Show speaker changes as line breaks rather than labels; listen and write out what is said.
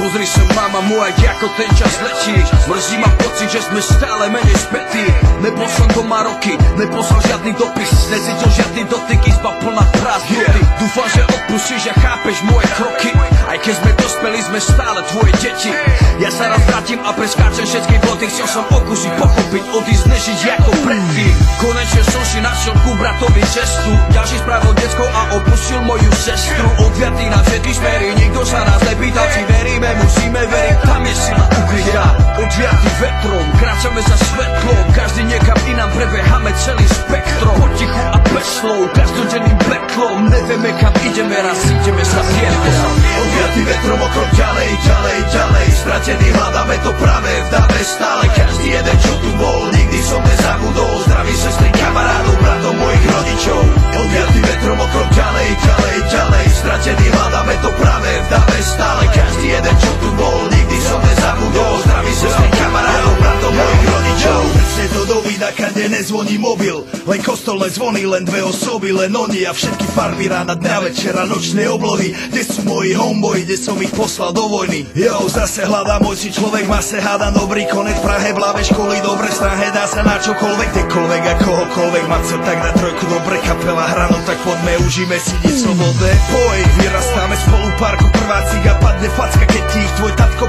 Pozri sa, mama moja, ako ten čas letí. Mrzí ma pocit, že sme stále menej spätí. Nebol som doma roky, neposlal žiadny dopis, necítil žiadny dotyk, izba plná prázdnoty. Dúfam, že odpustíš a chápeš moje kroky, aj keď sme dospeli, sme stále tvoje deti. Ja sa raz vrátim a preskáčem všetky ploty. Chcel som okusiť, pochopiť, odísť, nežiť ako predtým. Konečne som si našiel ku bratovi cestu. Ďalší spravil decko a opustil moju sestru. Odviatý na všetky smery, nikto sa nás nepýtal, či veríme, musíme veriť, tam je sila ukrytá. Odviatý vetrom, kráčame za svetlom, každý niekam inám, prebehame celý spektrom. Potichu a bez slov, každodenným betlom, nevieme kam ideme, raz ideme sa pierdom.
Odviatý vetrom o krok ďalej, ďalej, ďalej, stratený hľadáme to práve v dave stále. Každý jeden, čo tu bol, nikdy som nezabudol. Zdraví sestry, kamarádov, bratov, mojich rodičov. Odviatý vetrom o krok ďalej, ďalej, ďalej, stratený hľadáme to práve v dave stále. Každý jeden, čo tu bol, nikdy som nezabudol. Zdraví sestry, kamarádov, bratov, mojich rodičov. Presne to doby, na kade nezvoní mobil, len kostolné zvony, len dve osoby, len oni a všetky farby rána, dňa, večera, nočné oblohy. Kde sú moji homeboy, kde som ich poslal do vojny? Jo, zase hľadám, môj si človek má se háda dobrý konec v Prahe, v hlave školy, dobre snahe, dá sa na čokoľvek, kdekoľvek a kohokoľvek. Mať sa tak na trojku, dobre kapela hranou, tak poďme, užíme si nič slobodné. Poj, vyrastáme spolu parku, prvácik a padne facka, keď ti ich tvoj tatko